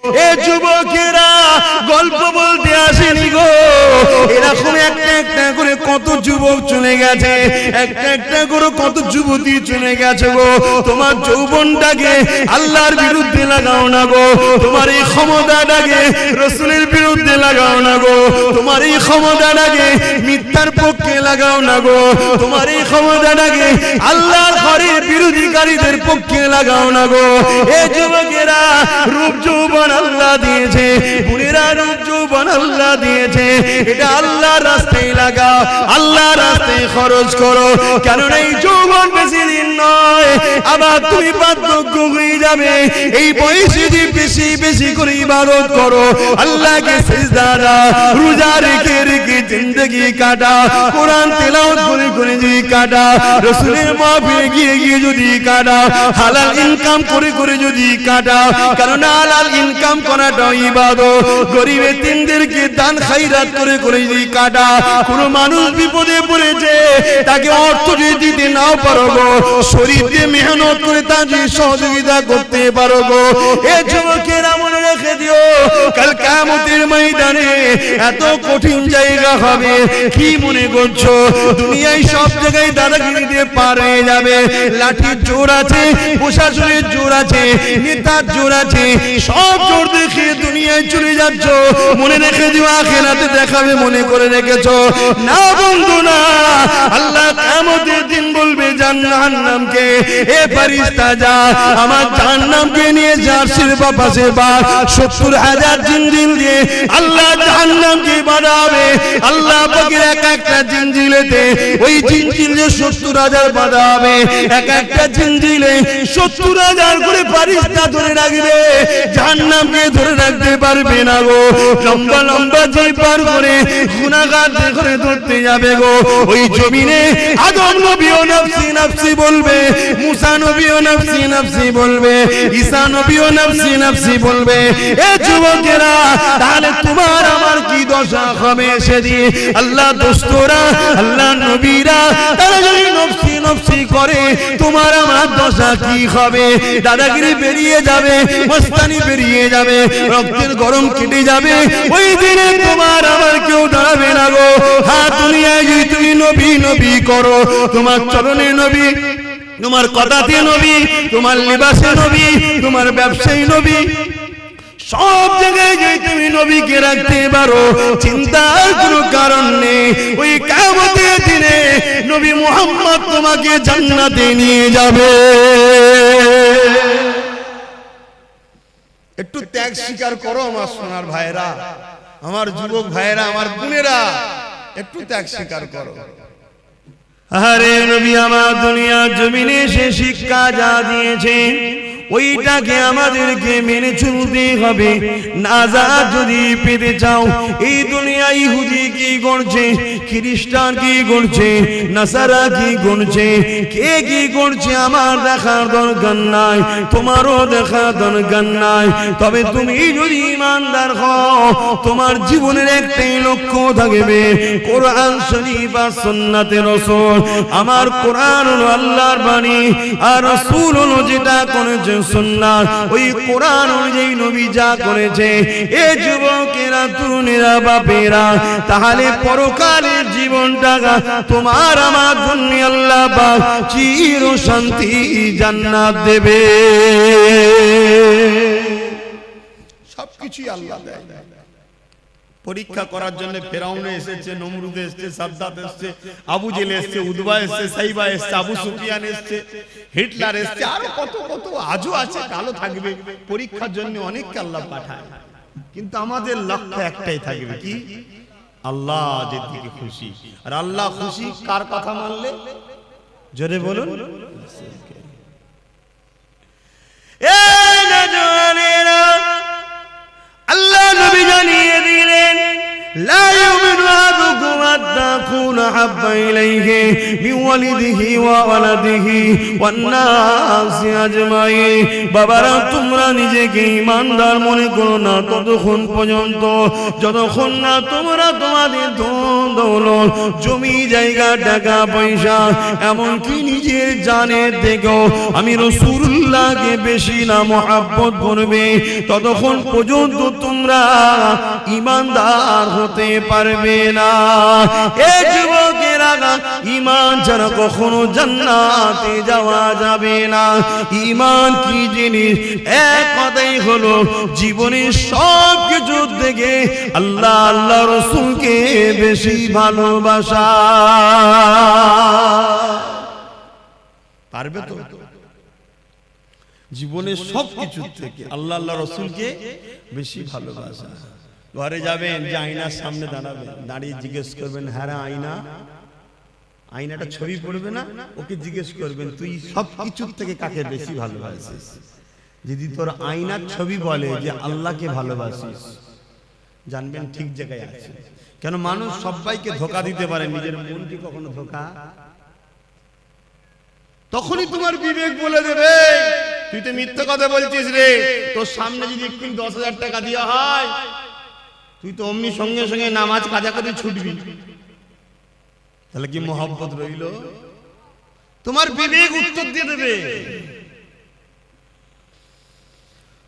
এ যুবকেরা গল্প বলতে আসেনি গো, এরকম একটা একটা করে কত যুবক চলে গেছে, একটা একটা করে কত যুবতী চলে গেছে গো। তোমার যৌবনটাকে আল্লাহর বিরুদ্ধে লাগাও না গো, তোমার এই ক্ষমতাটাকে রাসূলের বিরুদ্ধে লাগাও না গো, তোমার এই ক্ষমতাটাকে মিথ্যার পক্ষে লাগাও না গো, তোমার এই ক্ষমতাটাকে আল্লাহর ঘরের বিরোধীকারীদের পক্ষে লাগাও না গো। এ যুবকেরা রূপ যৌবন আল্লাহ দিয়েছে, বুড়িরা রূপ যৌবন আল্লাহ দিয়েছে, এটা আল্লাহর রাস্তায় লাগাও, আল্লাহর রাস্তায় খরচ করো, কেননা এই যৌবন বেশি দিন নয়, আবার তুমি বার্ধক্য হয়ে যাবে। এই বয়সে যে বেশি বেশি করে ইবাদত করো, আল্লাহকে সিজদা দাও, রোজা রেখে রেখে জিন্দেগি কাটা, কোরআন তেলাওয়াত করে করে যদি কাটা, রাসূলের মাহফিলে গিয়ে গিয়ে যদি কাটা, হালাল ইনকাম করে করে যদি কাটা, কারণ হালাল ইনকাম করাটা ইবাদত, গরিব এতিমদেরকে দান খায়রাত করে করে যদি কাটা, কোন মানুষ বিপদে পড়েছে তাকে অর্থ যদি দিতে নাও পারো গো, শরীর দিয়ে মেহনত করে তার যদি সহযোগিতা করতে পারো গো। এ যুবকেরা মনে রেখে দিও, কাল কিয়ামতের ময়দানে এত কঠিন জায়গা হবে। কি মনে করছো দুনিয়ায় সব জায়গায় দাদাগিরি দিয়ে পার হয়ে যাবে? লাঠির জোর আছে, প্রশাসনের জোর আছে, নেতার জোর আছে, সব জোর দেখে দুনিয়ায় চলে যাচ্ছ। মনে রেখে দিও আখিরাতে দেখাবে মনে করে রেখেছো না বন্ধু না। আল্লাহ কিয়ামতের দিন বলবে জাহান্নামকে, এ ফেরেশতা যা আমার জাহান্নামকে নিয়ে জার্সির পাশে বা ৭০,০০০ জিনজিল দিয়ে আল্লাহ জাহান্নামকে বাঁধাবে। আল্লাহ পাকের এক একটা জিনজিলেতে ওই জিনজিলে ৭০,০০০ বাঁধা হবে, এক একটা জিনজিলে ৭০,০০০ করে ফেরেশতা ধরে রাখবে, জাহান্নামকে ধরে রাখতে পারবে না গো। লম্বা লম্বা যে পার করে গুনাহগার করে ধরতে যাবে গো। ওই জমিনে আদম নবীও নফসি নফসি বলবে, মুসা নবীও নফসি নফসি বলবে, ঈসা নবীও নফসি নফসি বলবে। এ যুবকেরা তাহলে তোমার আমার কি দশা হবে সেদিন? আল্লাহ দোস্তরা, আল্লাহ নবীরা তারা যদি নফসি নফসি করে, তোমার আমার দশা কি হবে? দাদাগিরি বেরিয়ে যাবে, মস্তানি বেরিয়ে যাবে, রক্তের গরম কেটে যাবে। ওই দিনে তোমার আমার কেউ দাঁড়াবে না গো। হ্যাঁ, দুনিয়ায় যদি তুমি নবী নবী করো, তোমার চরণে নবী, তোমার কথাতে নবী, তোমার লিবাসে নবী, তোমার ব্যবসায়ী নবী, সব জায়গায় যে তুমি নবীকে রাখতে পারো, চিন্তার কোনো কারণ নেই। ওই কিয়ামতের দিনে নবী মুহাম্মদ তোমাকে জান্নাতে নিয়ে যাবে। একটু ত্যাগ স্বীকার করো আমার সোনার ভাইরা, আমার যুবক ভাইরা, আমার বোনেরা, একটু ত্যাগ স্বীকার করো। আরে নবী আমার দুনিয়ার জমিনে সে শিক্ষা যা দিয়েছে ওইটাকে আমাদেরকে মেনে চলতে হবে। নাজাত যদি পেতে চাও, এই দুনিয়ায় ইহুদি কি করছে, খ্রিস্টান কি করছে, নাসারা কি করছে, কে কি করছে আমার দেখার দরকার নাই, তোমারও দেখার দরকার নাই। তবে তুমি যদি ইমানদার হও, তোমার জীবনের একটাই লক্ষ্য থাকবে, কোরআন শরীফ আর সুন্নাতে রাসূল। আমার কোরআন হলো আল্লাহর বাণী, আর রাসূল হলো যেটা করেছে সুন্নাত। ওই কোরআন অনুযায়ী নবী যা করেছে। এ যুবকেরা, তরুণেরা, বাপেরা, তাহলে পরকালের জীবনটা তোমার আমার জন্য আল্লাহ পাক চির শান্তি জান্নাত দেবে। সবকিছুই আল্লাহ দেয়। পরীক্ষা করার জন্য ফেরাউন এসেছে, নমরুদ এসেছে, সাদ্দাত এসেছে, আবু জেল এসেছে, উদবা এসেছে, সাইবা এসেছে, আবু সুফিয়ান এসেছে, হিটলার এসেছে, আর কত কত আজও আছে, কালো থাকবে। পরীক্ষার জন্য অনেককে আল্লাহ পাঠায়, কিন্তু আমাদের লক্ষ্য একটাই থাকবে, কি? আল্লাহ যেদিকে খুশি। আর আল্লাহ খুশি কার কথা মানলে? জোরে বলুন। এই নওজওয়ানেরা, আল্লাহ নবী জানিয়ে দিলেন, লা ইউমিনু আহাদুকুম হাত্তা আকুনা أحب إليه من والده وولده والناس أجمعين বাবারা তোমরা নিজেকে ঈমানদার মনে করো না ততক্ষণ পর্যন্ত যতক্ষণ না তোমরা তোমাদের ধন দৌলত জমি জায়গা টাকা পয়সা এমনকি নিজের জানের থেকেও আমি রাসূলুল্লাহকে বেশি না মহব্বত করবে ততক্ষণ পর্যন্ত তোমরা ঈমানদার হতে পারবে না। এই যুবকেরা ঈমান ছাড়া কখনো জান্নাতে যাওয়া যাবে না। ঈমান কি জিনিস? এক কথাই হলো জীবনের সব কিছু থেকে আল্লাহ আল্লাহ রাসূলকে বেশি ভালোবাসা। পারবে তো? জীবনের সব কিছু থেকে আল্লাহ আল্লাহ রাসূলকে বেশি ভালোবাসা। ঘরে যাবেন, যে আয়নার সামনে দাঁড়াবেন, দাঁড়িয়ে জিজ্ঞেস করবেন, হ্যাঁ আয়না, আয়নাটা ছবি পড়বে না, ওকে জিজ্ঞেস করবেন তুই সব কিছুর থেকে কাকে বেশি ভালোবাসিস? যদি তোর আয়নার ছবি বলে যে আল্লাহকে ভালোবাসিস, জানবেন ঠিক জায়গায় আছে। কেন মানুষ সবাইকে ধোঁকা দিতে পারে, নিজের মনকে কখনো ধোঁকা। তখনই তোমার বিবেক বলে দেবে তুই তো মিথ্যা কথা বলছিস রে। তোর সামনে যদি একটু 10,000 টাকা দেওয়া হয়, তুই তো অমনি সঙ্গে সঙ্গে নামাজ কাজা করে ছুটবি। তাহলে কি মোহাব্বত রইল? তোমার বিবেক উত্তর দিয়ে দেবে।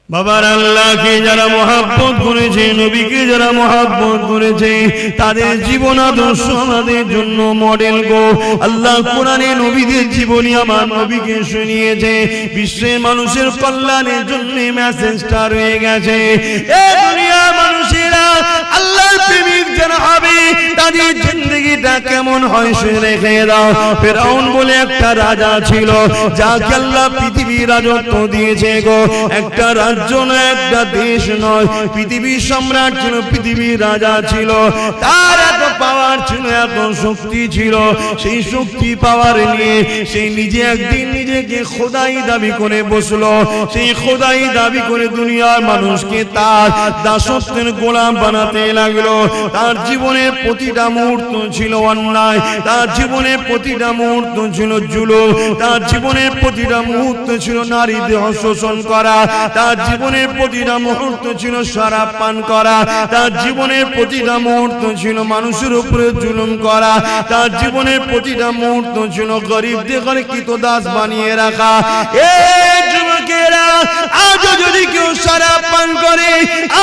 বাবার আল্লাহকে যারা মহব্বত করেছে, নবীকে যারা মহব্বত করেছে, তাদের জীবন আদর্শ আমাদের জন্য মডেল গো। আল্লাহ কোরআনে নবীদের জীবনী আমার নবীকে শুনিয়েছে, বিশ্বের মানুষের কল্যাণের জন্য মেসেজটা রয়ে গেছে। এই দুনিয়ার মানুষেরা আল্লাহর প্রেমিক যারা হবে তাদের জিন্দেগিটা কেমন হয় সে রেখে দাও। ফেরাউন বলে একটা রাজা ছিল, যাকে আল্লাহ পৃথিবীর রাজত্ব দিয়েছে গো। একটা রাজ্য নয়, একটা দেশ নয়, পৃথিবীর সম্রাট ছিল, পৃথিবীর রাজা ছিল। তার এত পাওয়ার ছিল, এত শক্তি ছিল। সেই শক্তি পাওয়ার নিয়ে সেই নিজে একদিন নিজেকে খোদাই দাবি করে বসলো। সেই খোদাই দাবি করে দুনিয়ার মানুষকে তার দাসত্বের গোলাম বানাতে লাগলো। তার জীবনের প্রতিটা মুহূর্ত ছিল অন্যায়, তার জীবনের প্রতিটা মুহূর্ত ছিল জুলুম, তার জীবনের প্রতিটা মুহূর্ত ছিল নারী দেহ শোষণ করা, তার জীবনের প্রতিটা মুহূর্ত ছিল শরাব পান করা, তার জীবনের প্রতিটা মুহূর্ত ছিল মানুষের উপরে জুলুম করা, তার জীবনের প্রতিটা মুহূর্ত ছিল গরিবদের ঘরে কৃতদাস বানিয়ে রাখা। এই যুবকেরা, আজও যদি কেউ শরাব পান করে,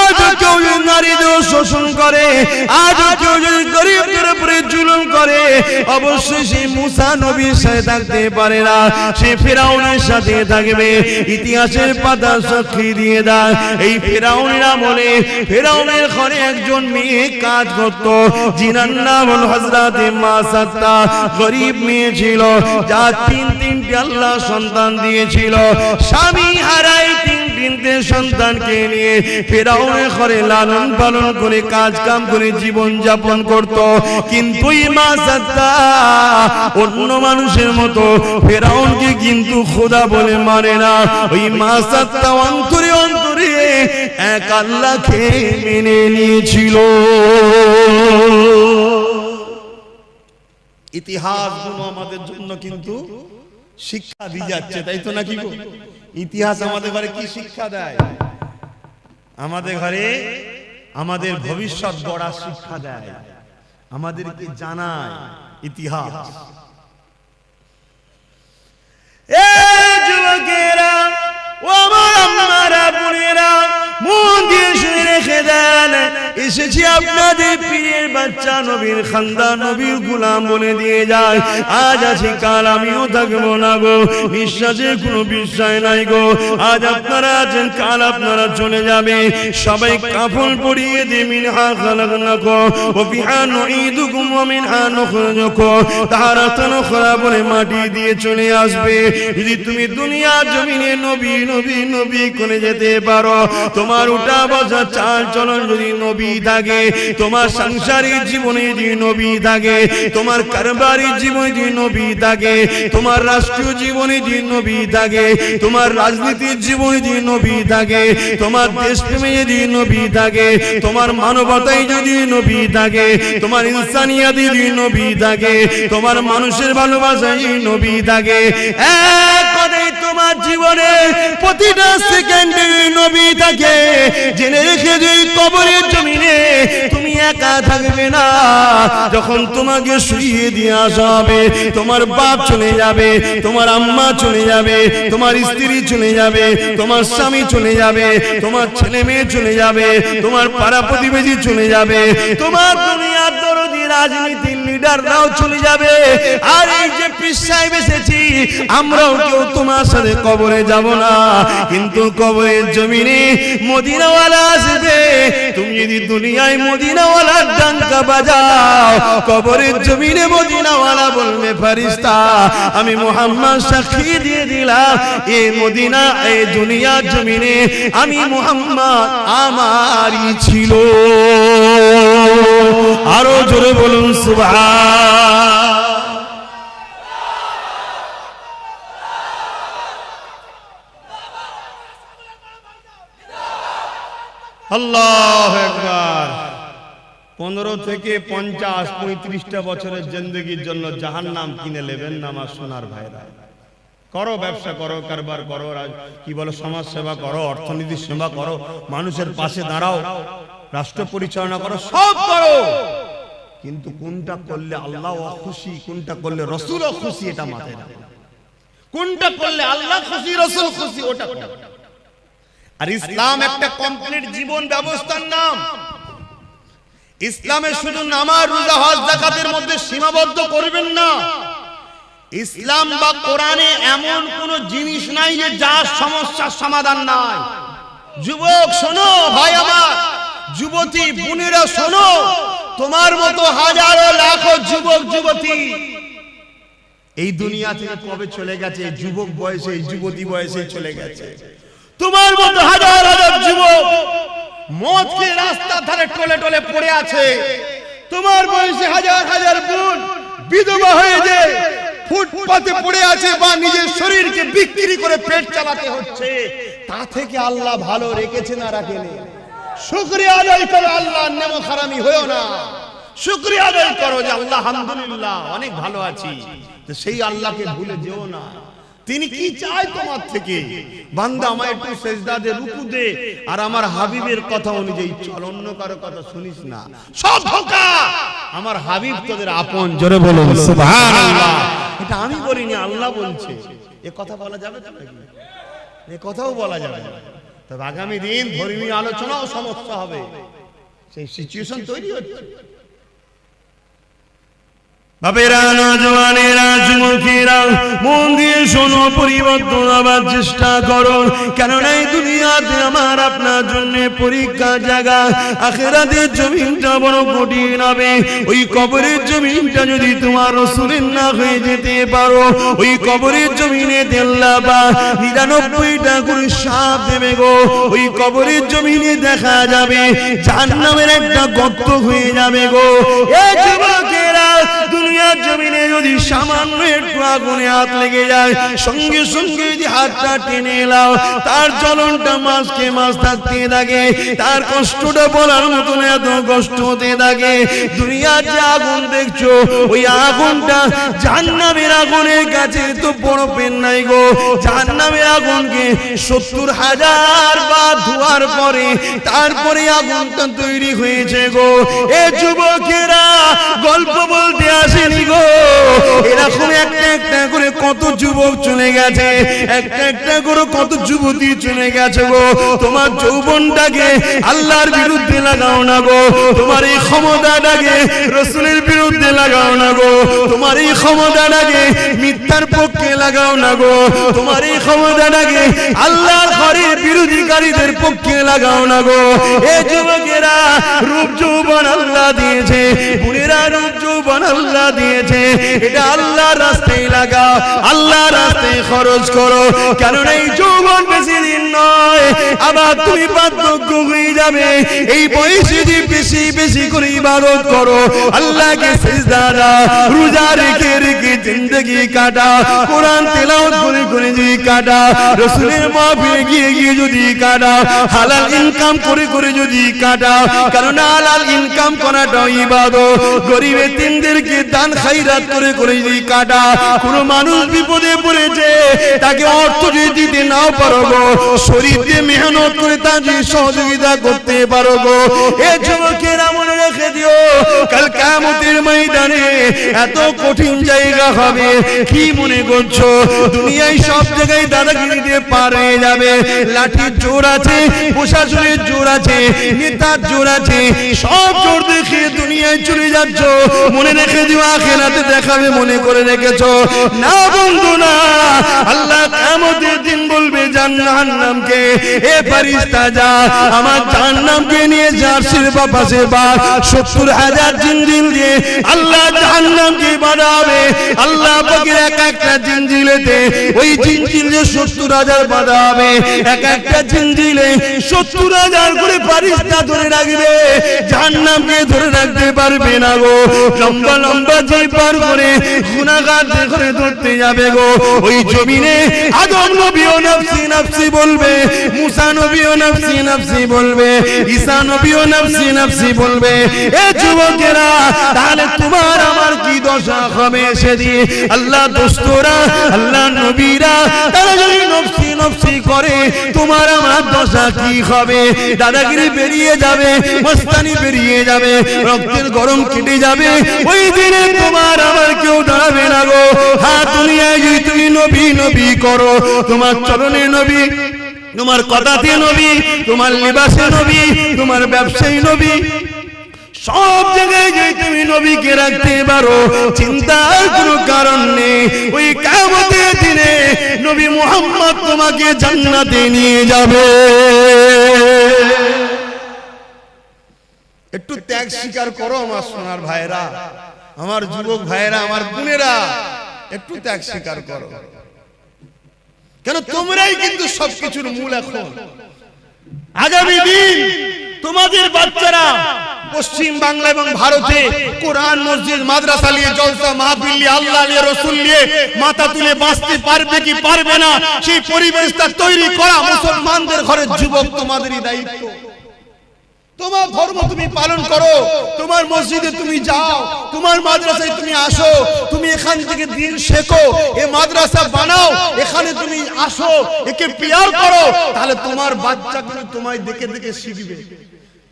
আজও কেউ নারী দেহ শোষণ করে, আজও কেউ যদি গরিবদের উপরে জুলুম করে, অবশ্যই সে মুসা নবীর সাথে থাকতে পারে না, সে ফেরাউনের সাথে থাকবে। ইতিহাসের পাতা সাক্ষী দিয়ে দেয়, এই ফেরাউনের আমলে ফেরাউনের ঘরে একজন মেয়ে কাজ করত, যিনার নাম হল হযরতে মাসাত্তা। গরিব মেয়ে ছিল, যা তিনটে আল্লাহ সন্তান দিয়েছিল। স্বামী হারাই তিনটে সন্তানকে নিয়ে ফেরাউনের ঘরে লালন পালন করে কাজ কাম করে জীবন যাপন করত। কিন্তু এই মাসাত্তা অন্য মানুষের মতো ফেরাউনকে কিন্তু খোদা বলে মানে না। ওই মাসাত্তা অন্তরে অন্তরে এক আল্লাহকে মেনে নিয়েছিল। ইতিহাসগুলো আমাদের জন্য কিন্তু শিক্ষা দিয়ে যাচ্ছে, তাই তো নাকি গো? ইতিহাস আমাদের ঘরে কি শিক্ষা দেয়? আমাদের ঘরে আমাদের ভবিষ্যৎ গড়ার শিক্ষা দেয়, আমাদেরকে জানায় ইতিহাস। এই যুবকেরা, ও আমার আম্মারা, বোনেরা, মন দিয়ে শুনে রেখে দেন, এসেছি আপনাদের পীরের বাচ্চা, নবীর খানদান, নবীর গোলাম বলে দিয়ে যায়। আজ আছি, কাল আমিও থাকবো না গো। বিশ্বাসের কোনো বিষয় নাই গো। আজ আপনারা আছেন, কাল আপনারা চলে যাবে। সবাই কাফন পরিয়ে দিয়ে মিনহা খালাকনাকুম ওয়া ফিহা নুঈদুকুম ওয়া মিনহা নুখরিজুকুম তারাতান উখরা বলে মাটি দিয়ে চলে আসবে। যদি তুমি দুনিয়ার জমিনে নবী নবী নবী করে যেতে পারো, তোমার উঠা বসা চাল চলন যদি নবী থাকে, তোমার সাংসারিক জীবনে যদি নবী থাকে, তোমার কারবারিক জীবনে যদি নবী থাকে, তোমার রাষ্ট্রীয় জীবনে যদি নবী থাকে, তোমার রাজনীতির জীবনে যদি নবী থাকে, তোমার দেশপ্রেমে যদি নবী থাকে, তোমার মানবতায় যদি নবী থাকে, তোমার ইনসানিয়াতে যদি নবী থাকে, তোমার মানুষের ভালোবাসায় যদি নবী থাকে, এক কথায় তোমার জীবনে প্রতিটা সেকেন্ডে নবী থাকে, জেনে রেখে যে কবরের জমিনে তুমি একা থাকবে না। যখন তোমাকে শুইয়ে দিয়ে আসা হবে, তোমার বাপ চলে যাবে, তোমার আম্মা চলে যাবে, তোমার স্ত্রী চলে যাবে, তোমার স্বামী চলে যাবে, তোমার ছেলে মেয়ে চলে যাবে, তোমার পাড়া প্রতিবেশী চলে যাবে, তোমার দুনিয়ার দরদি রাজনীতির লিডাররাও চলে যাবে। আর এই যে পীর সাহেব এসেছি, আমরাও কেউ তোমার সাথে কবরে যাব না, কিন্তু কবরের জমিনে মদিনাওয়ালা আসবে। তুমি যদি দুনিয়ায় মদিনাওয়ালার ডাঙ্কা বাজাও, কবরের জমিনে মদিনাওয়ালা বলবে ফেরেশতা আমি মুহাম্মদ সাক্ষী দিয়ে দিলাম, এই মদিনা এই দুনিয়ার জমিনে আমি মুহাম্মদ আমারই ছিল। আরো জোরে বলুন সুবহান। আল্লাহু আকবার। 15 থেকে 50 35টা বছরের জিন্দেগির জন্য জাহান্নাম কিনে নেবেন না আমার সোনার ভাইরা। করো, ব্যবসা করো, কারবার করো, কি বলো, সমাজ সেবা করো, অর্থনীতির সেবা করো, মানুষের পাশে দাঁড়াও, রাষ্ট্র পরিচালনা করো, সব করো, কিন্তু কোনটা করলে আল্লাহ খুশি, কোনটা করলে রাসূল খুশি, এটা মাথায় রাখো। কোনটা করলে আল্লাহ খুশি, রাসূল খুশি, ওটা করো। আর ইসলাম একটা কমপ্লিট জীবন ব্যবস্থার নাম। ইসলামে শুধু নামাজ, রোজা, হজ, যাকাতের মধ্যে সীমাবদ্ধ করবেন না। ইসলাম বা কোরআনে এমন কোন জিনিস নাই যে যার সমস্যার সমাধান নাই। যুবক শোনো, ভাই আমার, যুবতী বোনেরা শোনো, তোমার মতো হাজারো লাখো যুবক যুবতী এই দুনিয়া থেকে কবে চলে গেছে, যুবক বয়সে, এই যুবতী বয়সে চলে গেছে। তোমার মতো হাজার হাজার যুবক মদ খেয়ে রাস্তার ধারে টলে টলে পড়ে আছে। তোমার বয়সে হাজার হাজার বোন বিধবা হয়ে যায়, ফুটপাতে পড়ে আছে, বা নিজের শরীরকে বিক্রি করে পেট চালাতে হচ্ছে। তা থেকে আল্লাহ ভালো রেখেছে না রাখেনি? শুকরিয়া আদায় করো, আল্লাহর নেমত হারামি হয়ো না। শুকরিয়া আদায় করো যে আল্লাহ আলহামদুলিল্লাহ অনেক ভালো আছি। তো সেই আল্লাহকে ভুলে যেও না। তিনি কি চায় তোমার থেকে? বান্দা আমায় একটু সেজদা দে, রুকু দে, আর আমার হাবিবের কথা অনুযায়ী চল, অন্য কারো কথা শুনিস না, সব ধোঁকা। আমার হাবিব তোদের আপন। জোরে বলুন সুবহানাল্লাহ। এটা আমি বলিনি, আল্লাহ বলছে। এ কথা বলা যাবে তো নাকি? এ কথাও বলা যাবে না। তবে আগামী দিন ধর্মীয় আলোচনাও সমস্যা হবে, সেই সিচুয়েশন তৈরি হচ্ছে। বাপেরা, নওজওয়ানেরা, যুবকেরা, মন দিয়ে শোনো, পরিবর্তন হবার চেষ্টা করো। কেননা এই দুনিয়াতে আমার আপনার জন্য পরীক্ষার জায়গা। আখিরাতের জমিনটা বড় কঠিন হবে। ওই কবরের জমিনটা যদি তোমার রাসূলের না হয়ে যেতে পারো, ওই কবরের জমিনে আল্লাহ বা 99টা করে সাপ দেবে গো। ওই কবরের জমিনে দেখা যাবে জাহান্নামের একটা গর্ত হয়ে যাবে গো। এই যুবকেরা, দুনিয়ার জমিনে যদি সামান্য একটু আগুনে হাত লেগে যায়, সঙ্গে সঙ্গে যদি হাতটা টেনে এলাও, তার জ্বলনটা মাসকে মাস থাকতে থাকে, তার কষ্টটা বলার মতন এত কষ্ট হতে থাকে। দুনিয়ার যে আগুন দেখছো, ওই আগুনটা জাহান্নামের আগুনের কাছে তো বড় পেন নাই গো। জাহান্নামের আগুনকে 70,000 বার ধোয়ার পরে তারপরে আগুনটা তৈরি হয়েছে গো। এ যুবকেরা, গল্প বলতে আসেনি গো। এরকম একটা একটা করে কত যুবক চলে গেছে, একটা একটা করে কত যুবতী চলে গেছে গো। তোমার যৌবনটাকে আল্লাহর বিরুদ্ধে লাগাও না গো। তোমার এই ক্ষমতাটাকে রাসূলের বিরুদ্ধে লাগাও না গো। তোমার এই ক্ষমতাটাকে মিথ্যার পক্ষে লাগাও না গো। তোমার এই ক্ষমতাটাকে আল্লাহর ঘরের বিরোধীকারীদের পক্ষে লাগাও না গো। এ যুবকেরা, রূপ যৌবন আল্লাহ দিয়েছে, বুড়েরা রূপ যৌবন যৌবন আল্লাহ দিয়েছে, এটা আল্লাহর রাস্তায় লাগাও, আল্লাহর রাস্তায় খরচ করো, কারণ এই যৌবন বেশি দিন নয়, আবার তুমি বার্ধক্য হয়ে যাবে। এই বয়সে যদি বেশি বেশি করে ইবাদত করো, আল্লাহকে সিজদা দাও, রোজা রেখে রেখে জিন্দেগি কাটা, কোরআন তেলাওয়াত করে করে যদি কাটা, রাসূলের মাহফিলে গিয়ে গিয়ে যদি কাটা, হালাল ইনকাম করে করে যদি কাটা, কারণ হালাল ইনকাম করাটাও ইবাদত। গরিব এতিমদেরকে দান খায়রাত করে করে যদি কাটা, কোন মানুষ বিপদে পড়েছে তাকে অর্থ যদি দিতে নাও পারো গো, শরীর দিয়ে মেহনত করে তা যদি সহযোগিতা করতে পারো গো, এ যুবকেরা মনে রেখে দিও, কাল কিয়ামতের ময়দানে এত কঠিন জায়গা হবে। কি মনে করছো দুনিয়ায় সব জায়গায় দাদাগিরি দিয়ে পার হয়ে যাবে? লাঠির জোর আছে, প্রশাসনের জোর আছে, নেতার জোর আছে, সব জোর দেখে দুনিয়ায় চলে যাচ্ছ, মনে রেখে দিও আখিরাতে দেখাবে মনে করে রেখেছো না বন্ধু না। আল্লাহ কিয়ামতের দিন বলবে জাহান্নামকে, এ ফেরেশতা যা আমার জাহান্নামকে নিয়ে জার্সির পাশে বা 70,000 জিনজিল দিয়ে আল্লাহ জাহান্নামকে বাঁধাবে। আল্লাহ পাকের এক একটা জিনজিলেতে ওই জিনজিলে 70,000 বাঁধা হবে, এক একটা জিনজিলে 70,000 করে ফেরেশতা ধরে রাখবে, জাহান্নামকে ধরে রাখতে পারবে না গো। লম্বা লম্বা জিল পার করে গুনাহগার করে ধরতে যাবে গো। ওই জমিনে আদম নবীও নফসি নফসি বলবে, মুসা নবীও নফসি নফসি বলবে, ঈসা নবীও নফসি নফসি বলবে। এ যুবকেরা, তাহলে তোমার আমার কি দশা হবে সেদিন? আল্লাহ দোস্তরা, আল্লাহ নবীরা তারা যদি নফসি নফসি করে, তোমার আমার দশা কি হবে? দাদাগিরি বেরিয়ে যাবে, মস্তানি বেরিয়ে যাবে, রক্তের গরম কেটে যাবে। ওই দিনে তোমার আমার কেউ দাঁড়াবে না গো। হ্যাঁ, দুনিয়ায় যদি তুমি নবী নবী করো, তোমার চরণে নবী, তোমার কথাতে নবী, তোমার লিবাসে নবী, তোমার ব্যবসায়ী নবী, সব জায়গায় যদি তুমি নবীকে রাখতে পারো, চিন্তার কোনো কারণ নেই। ওই কিয়ামতের দিনে নবী মুহাম্মদ তোমাকে জান্নাতে নিয়ে যাবে। একটু ত্যাগ স্বীকার করো আমার সোনার ভাইরা, আমার যুবক ভাইরা, আমার বোনেরা, একটু ত্যাগ স্বীকার করো, কেন তোমরাই কিন্তু সবকিছুর মূল। এখন আগামী দিন তোমাদের বাচ্চারা পশ্চিম বাংলা এবং ভারতে কোরআন, মসজিদ, মাদ্রাসা নিয়ে, জলসা মাহফিল নিয়ে, আল্লাহ নিয়ে, রাসূল নিয়ে মাথা তুলে বাঁচতে পারবে কি পারবে না, সেই পরিবেশটা তৈরি করা মুসলমানদের ঘরের যুবক তোমাদেরই দায়িত্ব। তোমার ধর্ম তুমি পালন করো, তোমার মসজিদে তুমি যাও, তোমার মাদ্রাসায় তুমি আসো, তুমি এখান থেকে দিন শেখো, এই মাদ্রাসা বানাও, এখানে তুমি আসো, একে পিয়ার করো, তাহলে তোমার বাচ্চা কিন্তু তোমায় দেখে দেখে শিখবে।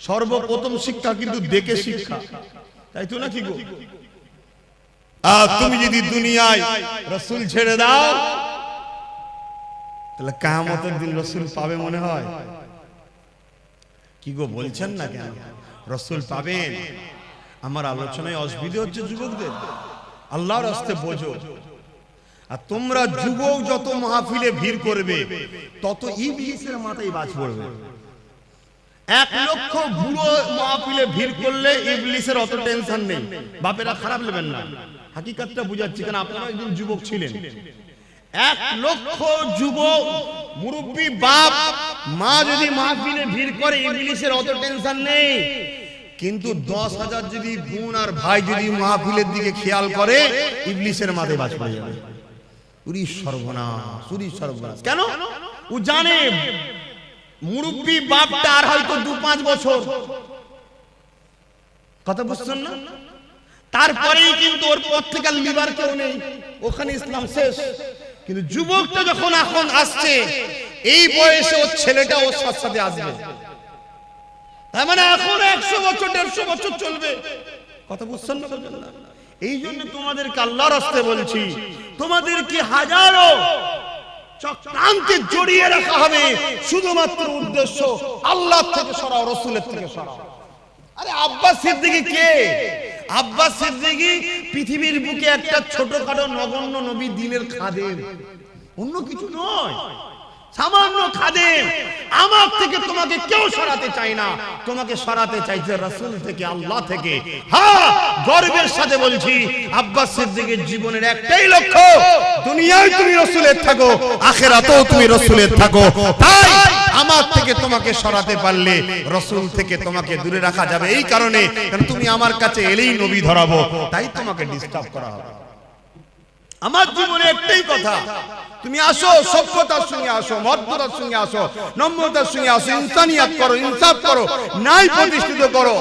সর্বপ্রথম শিক্ষা কিন্তু দেখে শিক্ষা, তাই তো নাকি গো? আর তুমি যদি দুনিয়ায় রাসূল ছেড়ে দাও, তাহলে কিয়ামতের দিন রাসূল পাবে মনে হয়? কি গো বলছেন না কেন? রাসূল পাবেন। আমার আলোচনায় অসুবিধা হচ্ছে যুবকদের, আল্লাহর রাস্তায় বোঝো। আর তোমরা যুবক যত মাহফিলে ভিড় করবে, তত ইবলিসের মাথায় বাজ পড়বে। 1 লক্ষ বুড়ো মাহফিলে ভিড় করলে ইবলিসের অত টেনশন নেই। বাপেরা খারাপ নেবেন না, হাকিকতটা বুঝাচ্ছি, কারণ আপনারা একদিন যুবক ছিলেন। 1 লক্ষ যুবক মুরব্বী বাপ মা যদি মাহফিলে ভিড় করে, ইবলিসের অত টেনশন নেই। কিন্তু 10,000 যদি বোন আর ভাই যদি মাহফিলের দিকে খেয়াল করে, ইবলিসের মাথায় বাজ পড়ে যাবে। উরি সর্বনাশ, উরি সর্বনাশ। কেন? ও জানে মুরব্বী বাপটা আর হয়তো 2-5 বছর, কথা বুঝছেন না? তারপরেই কিন্তু ওর পর থেকে লিবার কেউ নেই, ওখানে ইসলাম শেষ। কিন্তু যুবকটা যখন এখন আসছে, এই বয়সে ওর ছেলেটা ওর সাথে আসবে, তার মানে এখন 100 বছর 150 বছর চলবে, কথা বুঝছেন না? এই জন্য তোমাদেরকে আল্লাহর রাস্তায় বলছি, তোমাদেরকে হাজারো চক্রান্তে জড়িয়ে রাখা হবে, শুধুমাত্র উদ্দেশ্য আল্লাহ থেকে সরাও, রাসূলের থেকে সরাও। আরে আব্বাস সিদ্দিকী কে? আব্বাস সিদ্দিকী পৃথিবীর বুকে একটা ছোটখাটো নগণ্য নবী, দ্বীনের খাদেম, অন্য কিছু নয়। সামান্য খাদেম, আমার থেকে তোমাকে কেউ সরাতে চায় না, তোমাকে সরাতে চাইছে রাসূল থেকে, আল্লাহ থেকে। হ্যাঁ, গর্বের সাথে বলছি, আব্বাস সিদ্দিকের জীবনের একটাই লক্ষ্য, দুনিয়ায় তুমি রাসূলের থাকো, আখিরাতেও তুমি রাসূলের থাকো। তাই আমার থেকে তোমাকে সরাতে পারলে রাসূল থেকে তোমাকে দূরে রাখা যাবে, এই কারণে কারণ তুমি আমার কাছে এলেই নবী ধরাবো, তাই তোমাকে ডিস্টার্ব করা হবে। আমার জীবনে একটাই কথা, তুমি আসো, সভ্যতার সঙ্গে আসো, মর্যাদার সঙ্গে আসো, নম্রতার সঙ্গে আসো, ইনসানিয়াত করো, ইনসাফ করো, ন্যায় প্রতিষ্ঠিত করো,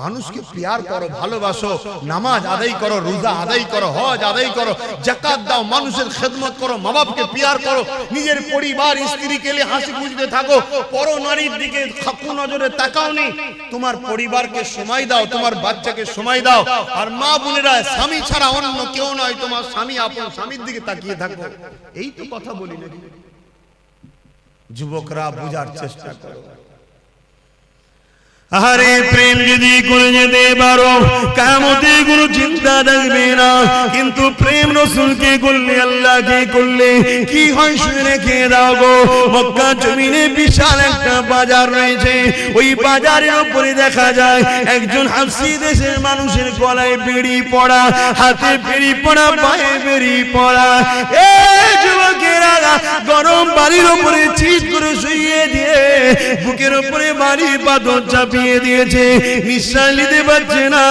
মানুষকে প্যার করো, ভালোবাসো, নামাজ আদায় করো, রোজা আদায় করো, হজ আদায় করো, যাকাত দাও, মানুষের খেদমত করো, মা বাপকে প্যার করো, নিজের পরিবার স্ত্রীকে নিয়ে হাসি খুশিতে থাকো, পর নারীর দিকে খাকু নজরে তাকাও নি, তোমার পরিবারকে সময় দাও, তোমার বাচ্চাকে সময় দাও। আর মা বোনেরা, স্বামী ছাড়া অন্য কেউ নয়, তোমার স্বামী আপন স্বামীর দিকে তাকিয়ে থাকো। এই তো কথা বলি নাকি? যুবকরা বুঝার চেষ্টা করো। আরে প্রেম যদি করে যেতে পারো, কিয়ামতে কোনো চিন্তা থাকবে না। কিন্তু প্রেম রাসূলকে করলে, আল্লাহকে করলে কি হয় শুনে রেখে দাও গো। মক্কা জমিনে বিশাল একটা বাজার রয়েছে, ওই বাজারের উপরে দেখা যায় একজন হাবশী দেশের মানুষের গলায় বেড়ি পড়া, হাতে বেড়ি পড়া, পায়ে বেড়ি পড়া। এই যুবকেরা গরম বালির উপরে চিৎ করে শুইয়ে দিয়ে বুকের উপরে বাড়ি পাথর চাপিয়ে দিয়েছে, নিঃশ্বাস নিতে পারছে না,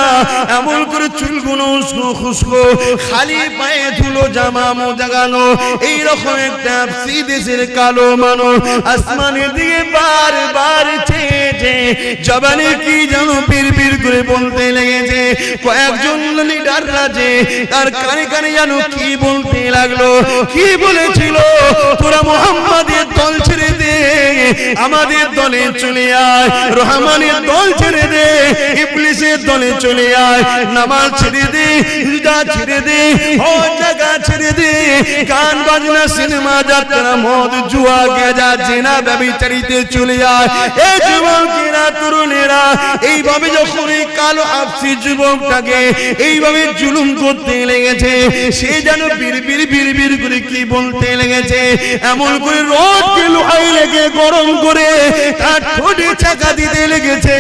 এমন করে চুলগুলো উস্কো খুস্কো, খালি পায়ে ধুলো, জামা মোজাগানো, এইরকম একটা হাবশী দেশের কালো মানুষ আসমানের দিকে বারবার চেয়েছে, জবানে কি যেন পিরপির করে বলতে লেগেছে। কয়েকজন লিডার রাজে তার কানে কানে যেন কি বলতে লাগলো, কি বলেছিল, তোরা মুহাম্মাদের দল ছেড়ে দে, আমাদের দলে চলে আয়, রহমানের দল ছেড়ে দে, ইবলিসের দলে চলে আয়, নামাজ ছেড়ে দে, রোজা ছেড়ে দে, হজ জাকাত ছেড়ে দে, গান বাজনা, সিনেমা, যাত্রা, মদ, জুয়া, গাঁজা, জিনা, ব্যভিচারিতে চলে আয়। এই যুবকেরা, তরুণেরা এইভাবে যখন এই কালো হাবশী যুবকটাকে এইভাবে জুলুম করতে লেগেছে, সে যেন বিড়বিড় বিড়বিড় করে কি বলতে লেগেছে, এমন করে রোদকে লোহায় লেগে গরম করে তার ঠোঁটে চাকা দিতে লেগেছে,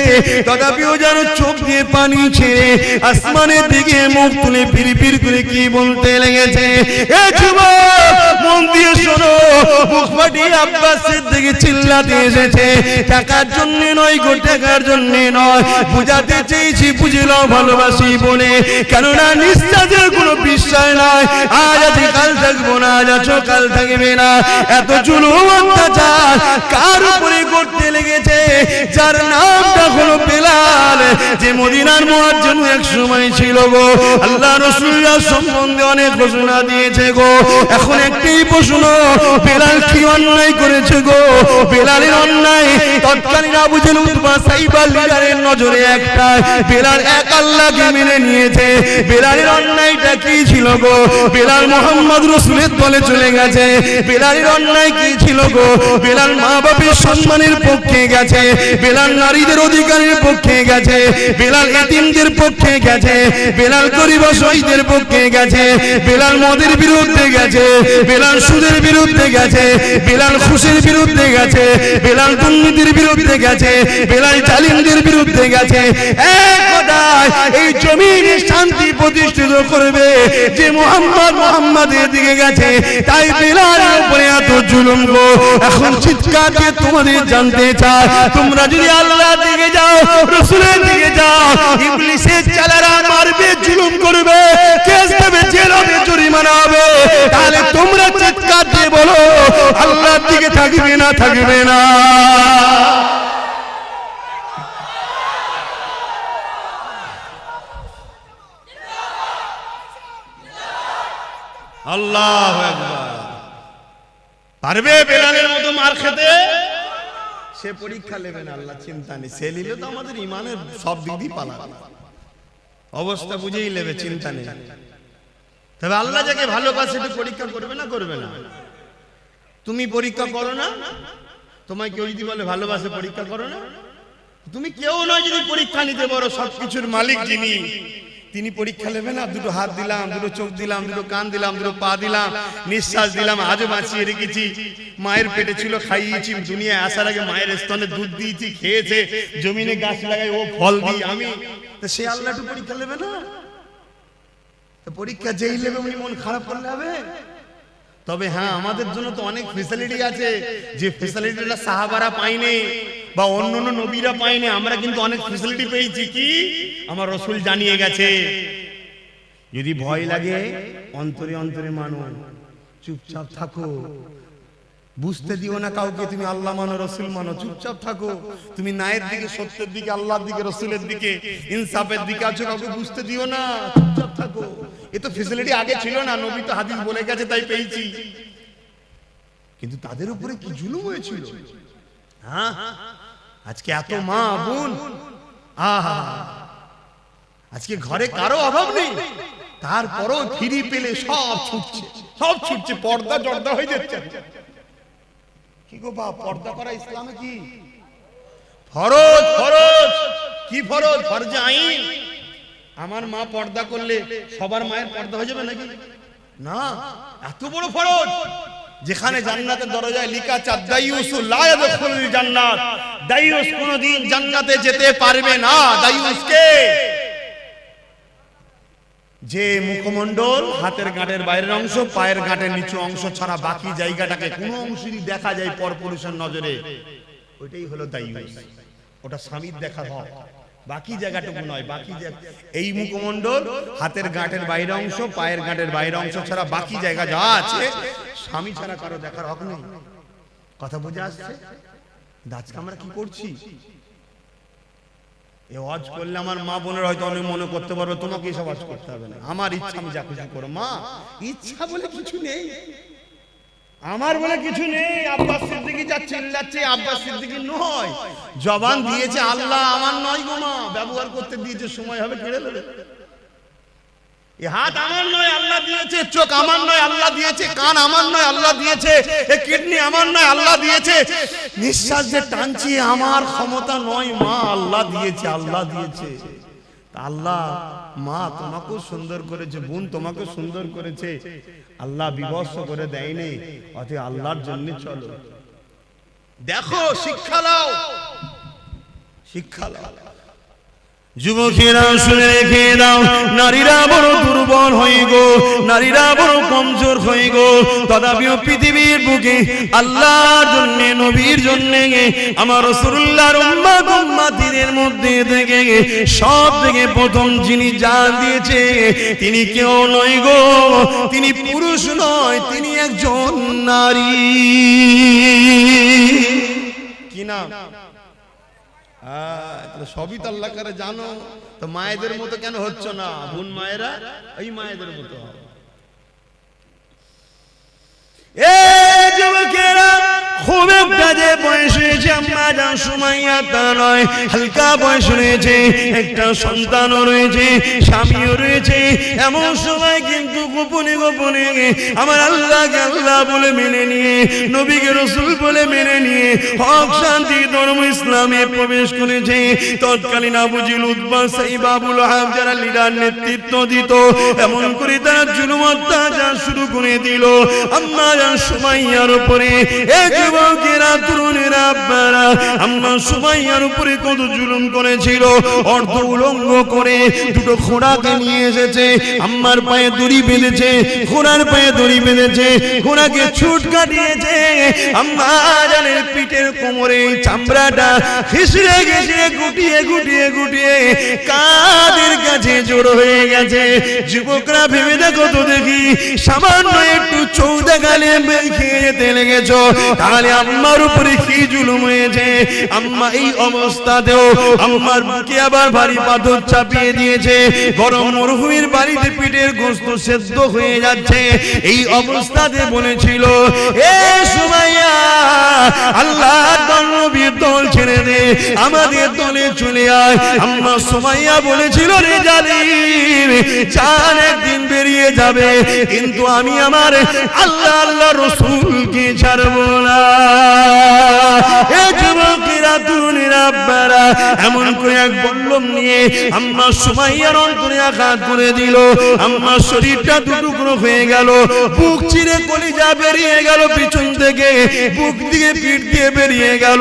তথাপিও যেন চোখ দিয়ে পানি ছেড়ে আসমানের দিকে মুখ তুলে বিড়বিড় করে কি বলতে লেগেছে। এ যুবক, মন দিয়ে শোনো, মুখ ফাটিয়ে আব্বাস সিদ্দিক চিল্লাতে এসেছে, টাকার জন্য নয় গো, টাকার জন্য নয়, বুঝাতে চেয়েছি, বুঝলাম ভালোবাসি বলে, কেননা নিঃশ্বাসের কোনো বিশ্বাস নাই, আজ আছি কাল থাকবো না, আজ আছো কাল থাকবে না। এত জুলুম অত্যাচার কার উপরে করতে লেগেছে, যার নামটা হলো বেলাল, যে মদিনার মুয়াজ্জিন এক সময় ছিল গো। আল্লাহ রাসূলের সম্বন্ধে অনেক ঘোষণা দিয়েছে গো। এখন একটাই প্রশ্ন, বেলাল কি অন্যায় করেছে গো? বেলালের অন্যায় তৎকালীন আবু জেহেল, উতবা, সাইবা লিডারের নজরে একটা, বেলাল এক আল্লাহকে মেনে নিয়েছে। বেলালের অন্যায়টা কি ছিল গো? বেলাল মুহাম্মদ রাসূলের দলে চলে গেছে। বেলালের অন্যায় কি ছিল গো? বেলাল মা বাপের সম্মানের পক্ষে গেছে, বেলাল নারীদের অধিকারের পক্ষে গেছে, বেলাল এতিমদের পক্ষে গেছে, বেলাল গরিব অসহায়দের পক্ষে গেছে, বেলাল মদের বিরুদ্ধে গেছে, বেলাল সুদের বিরুদ্ধে গেছে, বেলাল ঘুষের বিরুদ্ধে গেছে, বেলাল দুর্নীতির বিরুদ্ধে গেছে, বেলাল জালিমদের বিরুদ্ধে গেছে। এক কথায় এই জমিনে শান্তি প্রতিষ্ঠিত করবে যে মুহাম্মাদের দিকে গেছে, তাই বেলালের উপরে এত জুলুম গো। এখন চিৎকার দিয়ে তোমাদের জানতে চাই, তোমরা যদি আল্লাহর দিকে যাও, রাসূলের দিকে যাও, ইবলিসের চালারা মারবে, জুলুম করবে, কেস দেবে, জেল হবে, জরিমানা হবে, তাহলে তোমরা চিৎকার দিয়ে বলো আল্লাহর দিকে থাকবে না, থাকবে না? আল্লাহু আকবার। পারবে বেলালের মতো মার খেতে? সে পরীক্ষা নেবে না, আল্লাহ চিন্তা নেই, সে নিলে তো আমাদের ইমানের সব দিক দিয়ে পালাবে, অবস্থা বুঝেই নেবে, চিন্তা নেই। তবে আল্লাহ যাকে ভালোবাসে একটু পরীক্ষা করবে না, করবে না? তুমি পরীক্ষা করো না? তোমায় কেউ যদি বলে ভালোবাসে, পরীক্ষা করো না? তুমি কেউ নয় যদি পরীক্ষা নিতে পারো, সবকিছুর মালিক যিনি, তিনি পরীক্ষা নেবে না, দুটো হাত দিলাম, দুটো চোখ দিলাম, দুটো কান দিলাম, দুটো পা দিলাম, নিঃশ্বাস দিলাম, আজও বাঁচিয়ে রেখেছি। মায়ের পেটে ছিল, খাইয়েছি, দুনিয়ায় আসার আগে মায়ের স্তনে দুধ দিয়েছি, খেয়েছে, জমিনে গাছ লাগাই ও ফল দিই আমি, তো সে আল্লাহ একটু পরীক্ষা নেবে না? পরীক্ষা যেই নেবে উনি মন খারাপ করলে হবে? তবে হ্যাঁ, আমাদের জন্য তো অনেক ফেসিলিটি আছে, যে ফেসিলিটিটা সাহাবারা পায়নি বা অন্যান্য নবীরা পায়নি, আমরা কিন্তু অনেক ফেসিলিটি পেয়েছি। কি? আমার রাসূল জানিয়ে গেছে। যদি ভয় লাগে অন্তরে অন্তরে মানো, চুপচাপ থাকো, বুঝতে দিও না কাউকে তুমি আল্লাহ মানো, রাসূল মানো, চুপচাপ থাকো। তুমি ন্যায়ের দিকে, সত্যের দিকে, আল্লাহর দিকে, রাসূলের দিকে, ইনসাফের দিকে আছো, কাউকে বুঝতে দিও না, চুপচাপ থাকো। এ তো ফেসিলিটি আগে ছিল না, নবী তো হাদিস বলে গেছে তাই পেয়েছি। কিন্তু তাদের উপরে কি জুলুম হয়েছিল! হ্যাঁ, আজকে এত মা বোন, আহা, আজকে ঘরে কারো অভাব নেই, তারপরও ফিরি পেলে সব ছুটছে, সব ছুটছে, পর্দা জর্দা হয়ে যাচ্ছে। কি গো বাপ, পর্দা করা ইসলামে কি ফরজ? ফরজ কি ফরজ? ফরজে আইন। আমার মা পর্দা করলে সবার মায়ের পর্দা হয়ে যাবে নাকি? না, এত বড় ফরজ, যেখানে জান্নাতের দরজায় লেখা আছে দাইয়ুসু লা ইয়াদখুলুল জান্নাত, দাইয়ুস কোনদিন জান্নাতে যেতে পারবে না। দাইয়ুস কে? যে মুখমণ্ডল, হাতের গাঁটের বাইরের অংশ, পায়ের গাঁটের নিচু অংশ ছাড়া বাকি জায়গাটাকে কোন অংশই দেখা যায় পরপুরুষের নজরে, ওইটাই হলো দাইয়ুস। ওটা স্বামীর দেখা হয়, বাকি জায়গাটুকু নয়। বাকি এই মুখমণ্ডল, হাতের গাঁটের বাইরের অংশ, পায়ের গাঁটের বাইরের অংশ ছাড়া বাকি জায়গা যা আছে স্বামী ছাড়া কারো দেখার হক নেই। কথা বুঝে আসছে? আজকে আমরা কি করছি? এ ওয়াজ করলে আমার মা বোনের হয়তো অনেক মনে করতে পারবে তোমাকে এসব ওয়াজ করতে হবে না, আমার ইচ্ছা আমি যা খুশি করো। মা, ইচ্ছা বলে কিছু নেই, আমার বলে কিছু নেই। আব্বাস সিদ্দিকী যা চিল্লাচ্ছে, আব্বাস সিদ্দিকী নয়, জবান দিয়েছে আল্লাহ, আমার নয় গো মা, ব্যবহার করতে দিয়েছে, সময় হবে কেড়ে নেবে। এই হাত আমার নয়, আল্লাহ দিয়েছে। চোখ আমার নয়, আল্লাহ দিয়েছে। কান আমার নয়, আল্লাহ দিয়েছে। এই কিডনি আমার নয়, আল্লাহ দিয়েছে। নিঃশ্বাস যে টানছি আমার ক্ষমতা নয়, মা আল্লাহ দিয়েছে, আল্লাহ দিয়েছে। আল্লাহ, মা তোমাকেও সুন্দর করেছে, বোন তোমাকেও সুন্দর করেছে, আল্লাহ বিবস্ত করে দেয়নি। অতএব আল্লাহর জন্য চলো, দেখো, শিক্ষা নাও, শিক্ষা নাও। যুবকেরা শুনে রেখে দাও, নারীরা বড় দুর্বল হয়ে গো, নারীরা বড় কমজোর হয়ে গো, তথাপিও পৃথিবীর বুকে আল্লাহর জন্য, নবীর জন্য, আমার রাসূলুল্লাহর উম্মত উম্মতিদের মধ্যে থেকে সব থেকে প্রথম যিনি জান দিয়েছে, তিনি কেউ নয় গো, তিনি পুরুষ নয়, তিনি একজন নারী। কি নাম? সবই তো আল্লাহ করে জানো, তো মায়েদের মতো কেন হচ্ছ না? বোন মায়েরা এই মায়েদের মতো। এ যুবকেরা, খুব একটা যে বয়স হয়েছে আম্মা জান সুমাইয়া তা নয়, হালকা বয়স রয়েছে, একটা সন্তানও রয়েছে, স্বামীও রয়েছে, এমন সময় কিন্তু গোপনে গোপনে আমার আল্লাহকে আল্লাহ বলে মেনে নিয়ে, নবীকে রাসূল বলে মেনে নিয়ে হক শান্তি ধর্ম ইসলামে প্রবেশ করেছে। তৎকালীন আবু জিল, উতবা, সাইবা, আবু লাহাব যারা লিডার নেতৃত্ব দিত, এমন করে তারা জুলুম অত্যাচার শুরু করে দিল আম্মা জান সুমাইয়ার উপরে। যুবকেরা, তরুণেরা, আব্বারা, আম্মা সুমাইয়ার উপরে কত জুলুম করেছিল। অর্ধ উলঙ্গ করে দুটো ঘোড়াকে নিয়ে এসেছে, আম্মার পায়ে দড়ি বেঁধেছে, ঘোড়ার পায়ে দড়ি বেঁধেছে, ঘোড়াকে ছুট কাটিয়েছে। আম্মা জানের পিঠের কোমরে চামড়াটা ঘিসড়ে ঘিসড়ে গুটিয়ে গুটিয়ে গুটিয়ে কাদের কাছে জড়ো হয়ে গেছে। যুবকরা ভেবে দেখো তো দেখি, সামান্য একটু চৌদা গালে খেয়ে যেতে লেগেছ, তাহলে আম্মার উপরে কি জুলুম হয়েছে। আম্মা এই অবস্থাতেও আম্মার বুকে আবার ভারী পাথর চাপিয়ে দিয়েছে, গরম মরুভূমির বাড়িতে পিঠের গোশত সেদ্ধ হয়ে যাচ্ছে। এই অবস্থাতে বলেছিল, এ সুমাইয়া, আল্লাহর নবীর দল ছেড়ে দে, আমাদের দলে চলে আয়। আম্মা সুমাইয়া বলেছিল, রে জালিম, জান একদিন বেরিয়ে যাবে, কিন্তু আমি আমার আল্লাহ আল্লাহ রাসূলকে ছাড়বো না। এ যুবকেরা, তরুণেরা, আব্বারা এমন করে এক বল্লম নিয়ে আম্মা সুমাইয়ার অন্তরে আঘাত করে দিল। আম্মার শরীরটা দুটুকরো হয়ে গেল, বুক চিরে কলিজা বেরিয়ে গেল, পিছন থেকে বুক দিয়ে পিঠ দিয়ে বেরিয়ে গেল।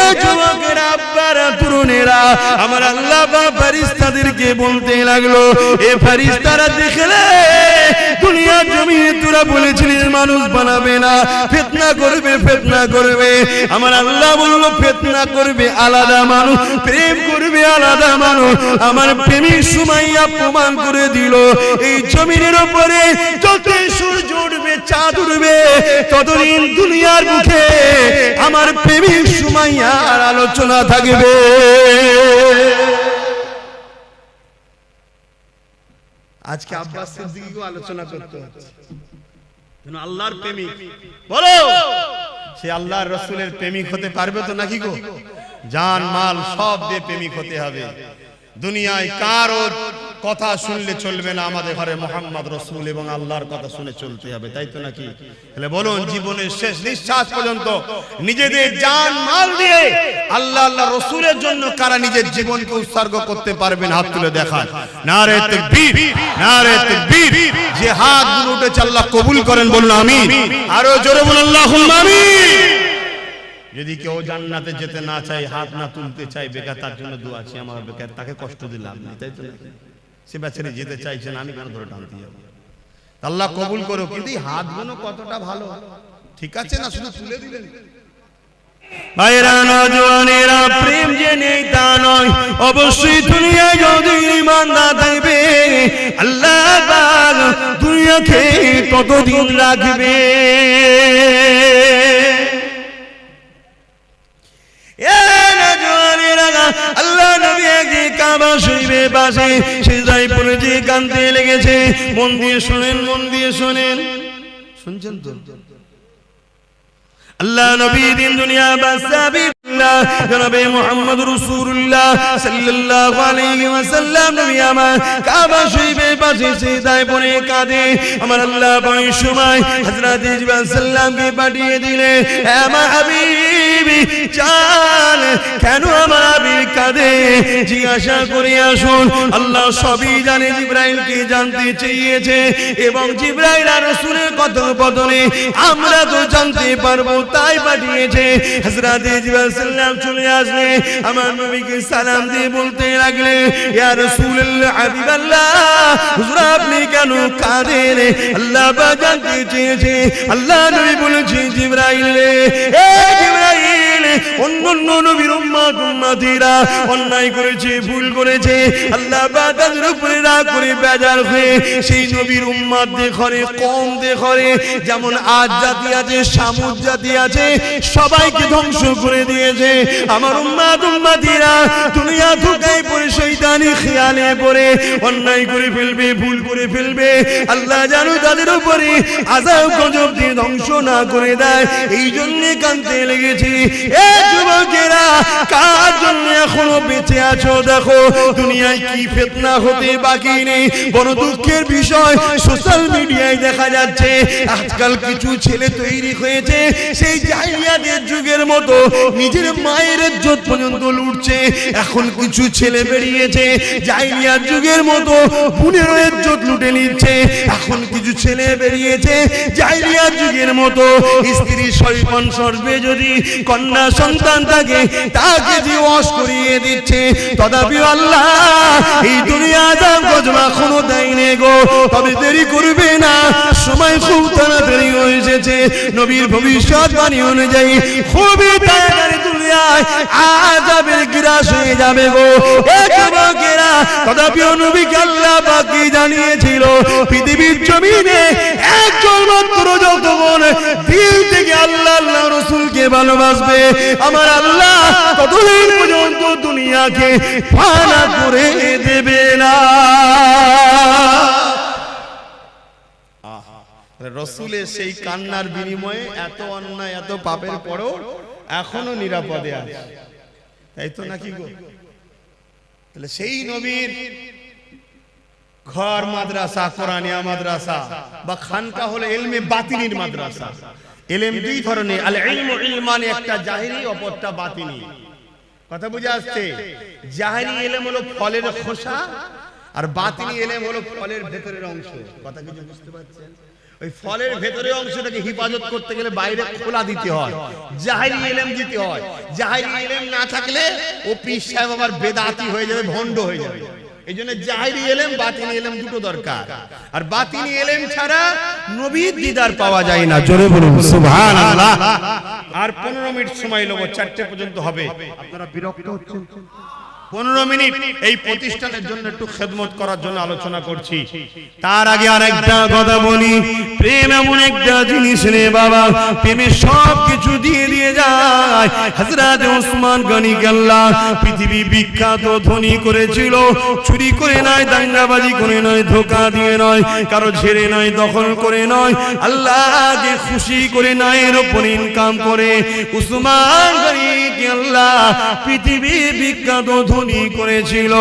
এ যুবকেরা, আব্বারা, তরুণেরা, আমার আল্লাহ বা ফেরেশতাদেরকে বলতে লাগলো, এ ফেরেশতারা দেখলে দুনিয়ার জমিনে তোরা বলেছিলিস মানুষ বানাবে না, ফিতনা করবে, ফিতনা করবে। আমার আল্লাহ বলল ফিতনা করবে আলাদা মানুষ, প্রেম করবে আলাদা মানুষ। আমার প্রেমিক সুমাইয়া প্রমাণ করে দিল, এই জমিনের উপরে যত সূর্য উঠবে, চাঁদ উঠবে, ততদিন দুনিয়ার মুখে আমার প্রেমিক সুমাইয়ার আলোচনা থাকবে। আজকে আব্বাস সিদ্দিকীকে আলোচনা করতে হচ্ছে, যেন আল্লাহর প্রেমিক। বলো, সে আল্লাহর রাসূলের প্রেমিক হতে পারবে তো নাকি গো? জান মাল সব দিয়ে প্রেমিক হতে হবে। দুনিয়ায় কারো কথা শুনলে চলবে না, আমাদের ঘরে মুহাম্মদ রাসূল এবং আল্লাহর কথা শুনে চলতে হবে, তাই তো নাকি? তাহলে বলুন, জীবনের শেষ নিঃশ্বাস পর্যন্ত নিজেদের জান মাল দিয়ে আল্লাহ আল্লাহ রাসূলের জন্য কারা নিজের জীবনকে উৎসর্গ করতে পারবেন? হাত তুলে দেখান। নারে তাকবীর, নারে তাকবীর। যে হাতগুলো উঠেছে আল্লাহ কবুল করেন, বলুন আমিন। আরো জোরে বলুন আল্লাহুম্মা আমিন। যদি কেউ জান্নাতে যেতে না চায়, হাত না তুলতে চায়, বেকার, তার জন্য দোয়া আছে। আমার বেকার, তাকে কষ্ট দিলাম না, তাই তো? সে বেচারি যেতে চাইছেন, আমি কেন ধরে টানতে যাবো? আল্লাহ কবুল করো। কিন্তু এই হাতগুলো কতটা ভালো, ঠিক আছে না? শুধু তুলে দিলেন। ভাইরা, নওজওয়ানেরা, প্রেম যে নেই তা নয়, অবশ্যই দুনিয়ায় যদি ঈমান না থাকবে, আল্লাহ পাক দুনিয়াকে ততদিন রাখবে। আল্লাহ নবী একদিন কাবা শরীফের পাশে সিজদায় পড়ে যে কাঁদতে লেগেছে। মন দিয়ে শুনেন, মন দিয়ে শোনেন, শুনছেন তো? আল্লাহ নবী দিন দুনিয়া বাসাবি জনাবে মুহাম্মদ রাসূলুল্লাহ সাল্লাল্লাহু আলাইহি ওয়াসাল্লাম নবী আমার কাবা শরীফের পাশে সিজদায় পড়ে কাঁদে। আমার আল্লাহ ওই সময় হযরত জিবরাইল সাল্লামকে পাঠিয়ে দিলেন, হে আমার হাবিবি চাল, কেন আমার হাবিব কাঁদে জিজ্ঞাসা করে আসুন। আল্লাহ সবই জানে, জিবরাইলকে জানতে চেয়েছে, এবং জিবরাইল আর রাসূলের কথোপকথনে আমরা তো জানতে পারবো, তাই পাঠিয়েছে। হযরত জিবরাইল সাল্লাম চলে আসলে আমার নবীকে সালাম দিয়ে বলতে লাগলে, ইয়া রাসূলুল্লাহ, হাবিবাল্লাহ, হুজুর আপনি কেন কাঁদেন? আল্লাহ পাক জানতে চেয়েছে। আল্লাহ নবী বলেছে, জিবরাইল রে, এ জিবরাইল, অন্য নবীর উম্মতিরা অন্যায় করেছে, ভুল করেছে, আল্লাহ পাক তাদের উপরে রাগ করে বেজার হয়ে সেই নবীর উম্মতদের ঘরে, কওমদের ঘরে, যেমন আজ জাতি আছে, সামুদ জাতি আছে, সবাইকে ধ্বংস করে দিয়েছে। আমার উম্মতিরা দুনিয়া ধোঁকায় পড়ে, শয়তানি খেয়ালে পড়ে অন্যায় করে ফেলবে, ভুল করে ফেলবে। আল্লাহ জানো তাদের উপরে আযাব গজব দিয়ে ধ্বংস না করে দেয়, এই জন্য কাঁদতে লেগেছি। এ যুবকেরা, কার জন্য এখনো বেঁচে আছো? দেখো দুনিয়ায় কি ফিতনা হতে বাকি নেই। বড় দুঃখের বিষয়, সোশ্যাল মিডিয়ায় দেখা যাচ্ছে আজকাল কিছু ছেলে তৈরি হয়েছে সেই জাহিলিয়াতের যুগের মতো, নিজের মায়ের ইজ্জত পর্যন্ত লুটছে। এখন কিছু ছেলে বেরিয়েছে জাহিলিয়াত যুগের মতো বোনের ইজ্জত লুটে নিচ্ছে। এখন কিছু ছেলে বেরিয়েছে জাহিলিয়াত যুগের মতো স্ত্রী সৈপন সর্বে যদি কন্যা সন্তান থাকে তাকে দিবস করিয়ে দিচ্ছে। তথাপি আল্লাহ এই দুনিয়া দাম গজব এখনো দেয়নি গো। তবে দেরি করবে না, সময় খুব তাড়াতাড়ি হয়ে এসেছে। নবীর ভবিষ্যৎবাণী অনুযায়ী খুবই তাড়াতাড়ি দুনিয়ায় আযাবের গ্রাস হয়ে যাবে গো। এ যুবকেরা, তথাপি নবীকে আল্লাহ পাক জানিয়েছিল পৃথিবীর জমিনে একজন মাত্র যতক্ষণ দিল থেকে আল্লাহ আল্লাহ রাসূলকে ভালোবাসবে, আমার আল্লাহ ততদিন পর্যন্ত দুনিয়াকে ফানা করে দেবে না। রাসূলের সেই কান্নার বিনিময়ে এত অন্যায়, এত পাপের পরেও এখনো নিরাপদে আছে, তাই তো নাকি গো? তাহলে সেই নবীর ঘর মাদ্রাসা, কোরআনিয়া মাদ্রাসা বা খানকা হলো ইলমে বাতিনির মাদ্রাসা। ইলম দুই ধরনের, আল ইলমু ইলমানি, একটা জাহিরি, অপরটা বাতিনি। কথা বুঝে আসছে? জাহেরি ইলম হলো ফলের খোসা, আর বাতিনি ইলম হলো ফলের ভেতরের অংশ। কথা কিছু বুঝতে পারছেন? ওই ফলের ভেতরের অংশটাকে হিফাজত করতে গেলে বাইরে খোলা দিতে হয়, জাহেরি ইলম দিতে হয়। জাহেরি ইলম না থাকলে ও পীর সাহেব আবার বেদাতি হয়ে যাবে, ভণ্ড হয়ে যাবে। এই জন্য জাহেরি ইলম বাতিনি ইলম দুটো দরকার। আর বাতিনি ইলম ছাড়া নবীর দিদার পাওয়া যায় না। জোরে বলুন সুবহানাল্লাহ। আর 15 মিনিট সময় নেব, 4টে পর্যন্ত হবে। আপনারা বিরক্ত হচ্ছেন? 15 মিনিট এই প্রতিষ্ঠানের জন্য একটু খেদমত করার জন্য আলোচনা করছি। তার আগে আরেকটা কথা বলি, প্রেম এমন একটা জিনিস রে বাবা, প্রেমে সব কিছু দিয়ে দিয়ে যায়। হযরত ওসমান গনি আল্লাহ পৃথিবী বিখ্যাত ধনী করেছিল। চুরি করে নয়, দাঙ্গাবাজি করে নয়, ধোঁকা দিয়ে নয়, কারো ঝেড়ে নয়, দখল করে নয়, আল্লাহকে খুশি করে নয়, এর উপর ইনকাম করে ওসমান গনি আল্লাহ পৃথিবী বিখ্যাত করেছিল।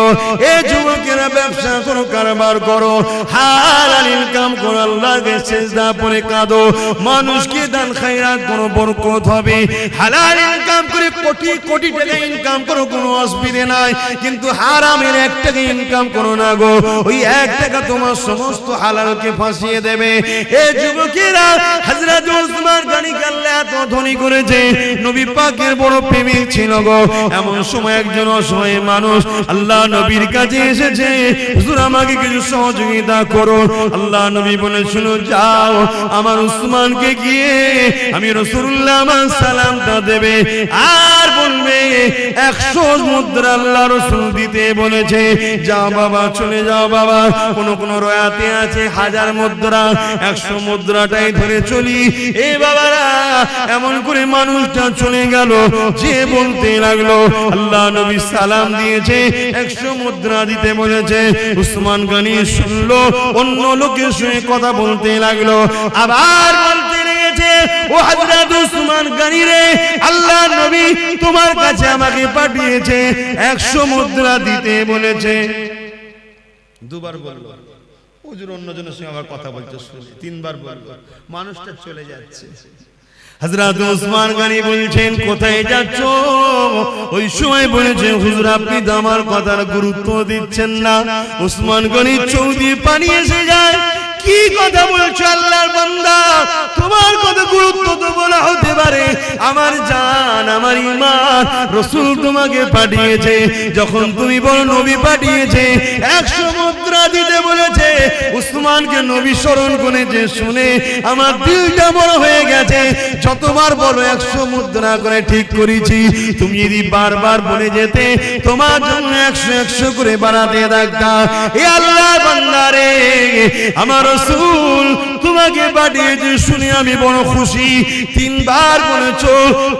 এই যুবকেরা ব্যবসা করো, কারবার করো, হালাল ইনকাম করো, আল্লাহকে সিজদা পড়ে কাঁদো, মানুষকে দান খায়রাত করো, বরকত হবে। হালাল ইনকাম করে কোটি কোটি টাকা ইনকাম করো, কোনো অসুবিধা নাই, কিন্তু হারামের 1 টাকা ইনকাম করো না গো, ওই 1 টাকা তোমার সমস্ত হালালকে ফাঁসিয়ে দেবে। এই যুবকেরা হযরত ওসমান গনি আল্লাহ এত ধনী করেছে, নবী পাকের বড় প্রেমিক ছিল গো। এমন সময় একজন অসহায় মানুষ আল্লাহ নবীর কাছে এসেছে, হুজুর আমাকে কিছু সহযোগিতা করুন। আল্লাহ নবী বলে, শুনো, যাও আমার উসমানকে গিয়ে আমি রাসূলুল্লাহ আমার সালামটা দেবে, আর বলবে 100 মুদ্রা আল্লাহ রাসূল দিতে বলেছে। যাও বাবা, চলে যাও বাবা। কোন রয়াতে আছে 1000 মুদ্রা, 100 মুদ্রাটাই ধরে চলি। এ বাবারা, এমন করে মানুষটা চলে গেল, যে বলতে লাগলো আল্লাহ নবী সালাম দিয়েছে, 100 মুদ্রা দিতে বলেছে। উসমান গনি শুনলো, অন্য লোকের সঙ্গে কথা বলতে লাগলো, আবার বলতে লেগেছে, ও হযরত উসমান গনি রে, আল্লাহ নবী তোমার কাছে আমাকে পাঠিয়েছে, 100 মুদ্রা দিতে বলেছে। দুবার বলল, হুজুর অন্যজনের সঙ্গে আবার কথা বলতে শুনি। 3বার বলল, মানুষটা চলে যাচ্ছে। হযরত ওসমান গনি বলছেন, কোথায় যাচ্ছ? ওই সময় বলেছে, হুজুর আপনি তো আমার কথার গুরুত্ব দিচ্ছেন না। ওসমান গনি চৌদি পানি এসে যায়, কি কথা বলছো আল্লাহর বান্দা, তোমার কথা গুরুত্ব তো বলা হতে পারে, আমার জান, আমার ঈমান, রাসূল তোমাকে পাঠিয়েছে। যখন তুমি বলো নবী পাঠিয়েছে, 100 মুদ্রা দিতে বলেছে, উসমানকে নবী স্মরণ করেছে, শুনে আমার দিলটা বড় হয়ে গেছে। যতবার বলো 100 মুদ্রা করে ঠিক করেছি, তুমি যদি বারবার বলে যেতে, তোমার জন্য 100 করে বাড়াতে থাকতাম। এ আল্লাহর বান্দা রে, আমার রাসূল তোমাকে পাঠিয়েছে শুনে আমি বড় খুশি। 3বার বলেছো,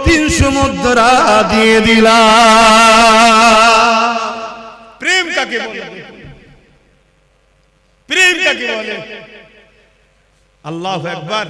300 মুদ্রা দিয়ে দিলাম। প্রেম কাকে বলে? প্রেম কাকে বলে? আল্লাহু আকবার।